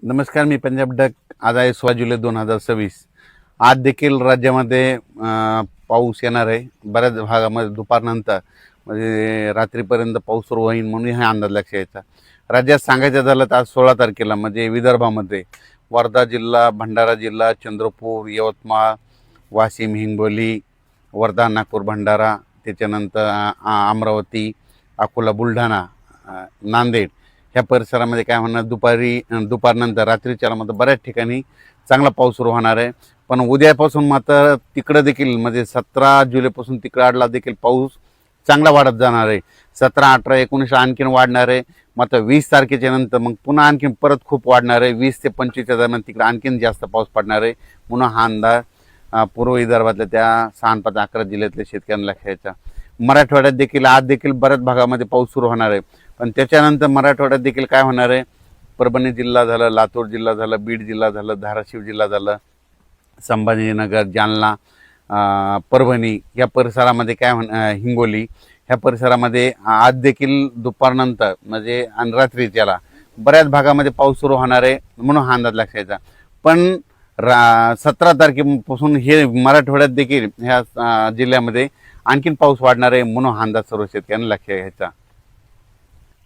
नमस्कार, मी पंजाब डक. आज आहे 16 जुलै 2026. आज देखील राज्यामध्ये पाऊस येणार आहे. बऱ्याच भागामध्ये दुपारनंतर म्हणजे रात्रीपर्यंत पाऊस सुरू होईल म्हणून हा अंदाज लक्षात यायचा. राज्यात सांगायचं झालं तर आज 16 तारखेला म्हणजे विदर्भामध्ये वर्धा जिल्हा, भंडारा जिल्हा, चंद्रपूर, यवतमाळ, वाशिम, हिंगोली, वर्धा, नागपूर, भंडारा, त्याच्यानंतर अमरावती, अकोला, बुलढाणा, नांदेड ह्या परिसरामध्ये काय होणार, दुपारनंतर रात्रीच्या मध्ये बऱ्याच ठिकाणी चांगला पाऊस सुरू होणार आहे. पण उद्यापासून मात्र तिकडं देखील म्हणजे 17 जुलैपासून तिकडला देखील पाऊस चांगला वाढत जाणार आहे. 17, 18, 19 आणखीन वाढणार आहे. मात्र 20 तारखेच्या नंतर मग पुन्हा आणखीन परत खूप वाढणार आहे. 20 ते 25च्या दरम्यान तिकडे आणखीन जास्त पाऊस पडणार आहे म्हणून हा अंदाज पूर्व विदर्भातल्या त्या 6, 5, 11 जिल्ह्यातल्या शेतकऱ्यांना लक्षात. मराठवाड्यात देखील आज देखील बऱ्याच भागामध्ये पाऊस सुरू होणार आहे. पण त्याच्यानंतर मराठवाड्यात देखील काय होणार आहे, परभणी जिल्हा झालं, लातूर जिल्हा झालं, बीड जिल्हा झालं, धाराशिव जिल्हा झालं, संभाजीनगर, जालना, परभणी या परिसरामध्ये काय हिंगोली ह्या परिसरामध्ये आज देखील दुपारनंतर म्हणजे आणि रात्रीच्याला बऱ्याच भागामध्ये पाऊस सुरू होणार आहे म्हणून हा अंदाज लक्षायचा. पण 17 तारखेपासून हे मराठवाड्यात देखील ह्या जिल्ह्यामध्ये आणखीन पाऊस वाढणार आहे म्हणून हा अंदाज सर्व शेतकऱ्यांना लक्षात घ्यायचा.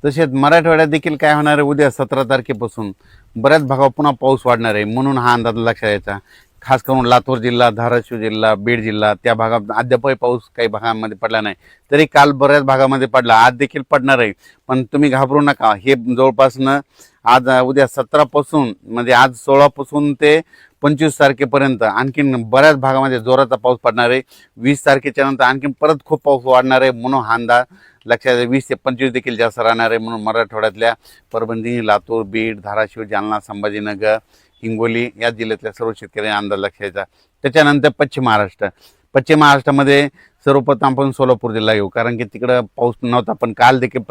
तसेच मराठवाड्यात देखील काय होणार आहे, उद्या 17 तारखेपासून बऱ्याच भागावर पुन्हा पाऊस वाढणार आहे म्हणून हा अंदाज लक्षात यायचा. खास करून लातूर जिल्हा, धाराशिव जिल्हा, बीड जिल्हा त्या भागात अद्यापही पाऊस काही भागांमध्ये पडला नाही. तरी काल बऱ्याच भागामध्ये पडला, आज देखील पडणार आहे. पण तुम्ही घाबरू नका. हे जवळपासनं आज उद्या 17 पासून म्हणजे आज 16 पासून ते 25 तारखेपर्यंत आणखीन बऱ्याच भागामध्ये जोराचा पाऊस पडणार आहे. 20 तारखेच्या नंतर आणखीन परत खूप पाऊस वाढणार आहे म्हणून हा अंदाज लक्षात. 20 ते 25 देखील जास्त राहणार आहे म्हणून मराठवाड्यातल्या परभणी, लातूर, बीड, धाराशिव, जालना, संभाजीनगर, हिंगोली या जिल्ह्यातल्या सर्व शेतकऱ्यांना अंदाज लक्षायचा. त्याच्यानंतर पश्चिम महाराष्ट्रामध्ये सर्वप्रथम आपण सोलापूर जिल्हा घेऊ, कारण की तिकडं पाऊस नव्हता. पण काल देखील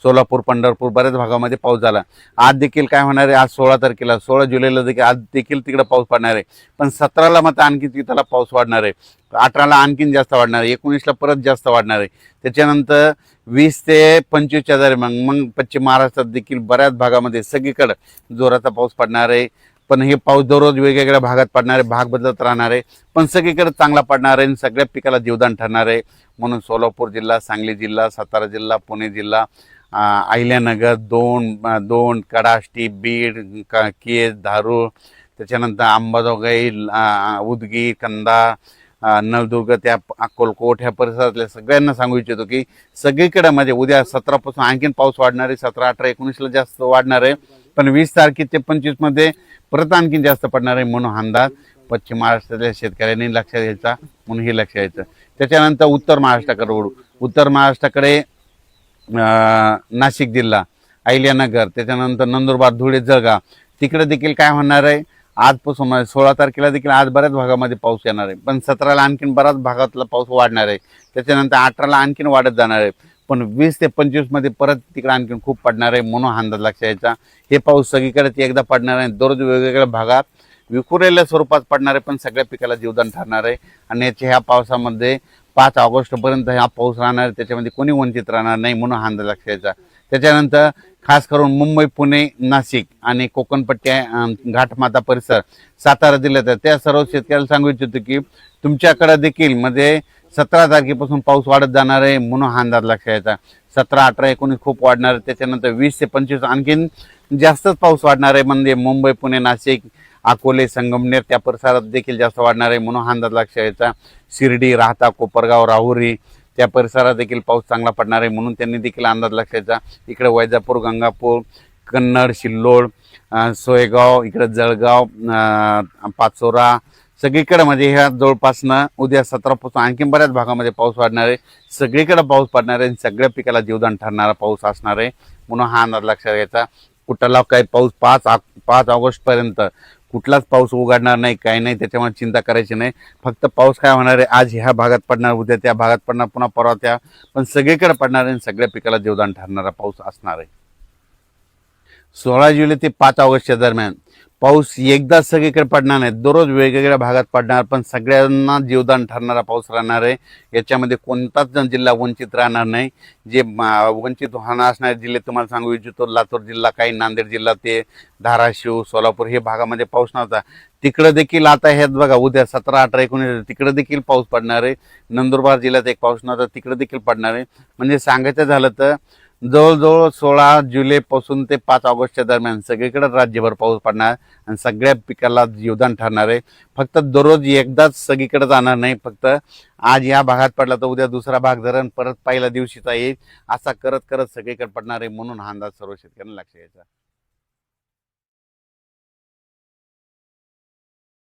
सोलापूर, पंढरपूर बऱ्याच भागामध्ये पाऊस झाला. आज देखील काय होणार आहे, आज 16 तारखेला 16 जुलैला देखील आज देखील तिकडं पाऊस पडणार आहे. पण 17ला मात्र आणखी तिथला पाऊस वाढणार आहे. 18ला आणखीन जास्त वाढणार आहे. 19ला परत जास्त वाढणार आहे. त्याच्यानंतर 20 ते 25च्या दरम्यान मग पश्चिम महाराष्ट्रात देखील बऱ्याच भागामध्ये सगळीकडे जोराचा पाऊस पडणार आहे. पण हे पाऊस दररोज वेगवेगळ्या भागात पडणार आहे, भाग बदलत राहणार आहे. पण सगळीकडे चांगला पडणार आहे आणि सगळ्या पिकाला जीवदान ठरणार आहे. म्हणून सोलापूर जिल्हा, सांगली जिल्हा, सातारा जिल्हा, पुणे जिल्हा, अहिल्यानगर, दोन, कडाष्टी, बीड, केज, धारूर, त्याच्यानंतर अंबाजोगाई, उदगीर, कंधार, नळदुर्ग, त्या अक्कलकोट ह्या परिसरातल्या सगळ्यांना सांगू इच्छितो की सगळीकडे म्हणजे उद्या 17 पासून आणखीन पाऊस वाढणार आहे. 17, 18, 19ला जास्त वाढणार आहे. पण 20 तारखे ते 25 मध्ये परत आणखीन जास्त पडणार आहे म्हणून अंदाज पश्चिम महाराष्ट्रातल्या शेतकऱ्यांनी लक्षात घ्यायचा म्हणून हे लक्षात घ्यायचं. त्याच्यानंतर उत्तर महाराष्ट्राकडे वळू. उत्तर महाराष्ट्राकडे नाशिक जिल्हा, अहिल्यानगर, त्याच्यानंतर नंदुरबार, धुळे, जळगाव तिकडे देखील काय होणार आहे, आजपासून 16 तारखेला देखील आज बऱ्याच भागामध्ये पाऊस येणार आहे. पण 17ला आणखीन बऱ्याच भागातला पाऊस वाढणार आहे. त्याच्यानंतर 18ला आणखीन वाढत जाणार आहे. पण 20 ते 25 मध्ये परत तिकडे आणखीन खूप पडणार आहे म्हणून अंदाज लक्षात यायचा. हे पाऊस सगळीकडे एकदा पडणार आहे, दररोज वेगवेगळ्या भागात विखुरलेल्या स्वरूपात पडणार आहे, पण सगळ्या पिकाला जीवदान ठरणार आहे. आणि ह्या पावसामध्ये 5 ऑगस्टपर्यंत हा पाऊस राहणार आहे. त्याच्यामध्ये कोणी वंचित राहणार नाही म्हणून अंदाज लक्षात यायचा. त्याच्यानंतर खास करून मुंबई, पुणे, नाशिक आणि कोकणपट्टी, घाटमाता परिसर, सातारा जिल्ह्यात त्या सर्व शेतकऱ्याला सांगू इच्छितो की तुमच्याकडे देखील म्हणजे 17 तारखेपासून पाऊस वाढत जाणार आहे म्हणून हा अंदाज लक्षात यायचा. 17, 18, 19 खूप वाढणार आहे. त्याच्यानंतर 20 ते 25 आणखीन जास्तच पाऊस वाढणार आहे. म्हणजे मुंबई, पुणे, नाशिक, अकोले, संगमनेर त्या परिसरात देखील जास्त वाढणार आहे म्हणून हा अंदाज लक्षात यायचा. शिर्डी, राहता, कोपरगाव, राहुरी त्या परिसरात देखील पाऊस चांगला पडणार आहे म्हणून त्यांनी देखील अंदाज लक्षात यायचा. इकडे वैजापूर, गंगापूर, कन्नड, सिल्लोड, सोयगाव, इकडे जळगाव, पाचोरा सगळीकडे म्हणजे ह्या जवळपासनं उद्या 17 पासून आणखीन बऱ्याच भागामध्ये पाऊस वाढणार आहे. सगळीकडे पाऊस पडणार आहे. सगळ्या पिकाला जीवदान ठरणारा पाऊस असणार आहे म्हणून हा अंदाज लक्षात घ्यायचा. कुठला काही पाऊस 5 ऑगस्टपर्यंत कुठलाच पाऊस उघडणार नाही, काही नाही. त्याच्यामुळे चिंता करायची नाही. फक्त पाऊस काय होणार आहे, आज ह्या भागात पडणार, उद्या त्या भागात पडणार, पुन्हा परवा त्या, पण सगळीकडे पडणार आहे. सगळ्या पिकाला जीवदान ठरणारा पाऊस असणार आहे. 16 जुलै ते 5 ऑगस्टच्या दरम्यान पाऊस एकदाच सगळीकडे पडणार नाही, दररोज वेगवेगळ्या भागात पडणार, पण सगळ्यांना जीवदान ठरणारा पाऊस राहणार आहे. याच्यामध्ये कोणताच जिल्हा वंचित राहणार नाही. जे वंचित होणार असणारे जिल्हे तुम्हाला सांगू इच्छितो, लातूर जिल्हा, काही नांदेड जिल्हा, ते धाराशिव, सोलापूर हे भागामध्ये पाऊस नव्हता. तिकडे देखील आता ह्यात बघा, उद्या 17, 18, 19 तिकडे देखील पाऊस पडणार आहे. नंदुरबार जिल्ह्यात एक पाऊस नव्हता, तिकडे देखील पडणार आहे. म्हणजे सांगायचं झालं तर जवळजवळ 16 जुलैपासून ते 5 ऑगस्टच्या दरम्यान सगळीकडे राज्यभर पाऊस पडणार आणि सगळ्या पिकाला जीवदान ठरणार आहे. फक्त दररोज एकदाच सगळीकडे जाणार नाही. फक्त आज या भागात पडला तर उद्या दुसरा भाग धरण परत पहिल्या दिवशीचा येईल, असा करत करत सगळीकडे पडणार आहे. म्हणून हा अंदाज सर्व शेतकऱ्यांना लक्ष द्यायचा.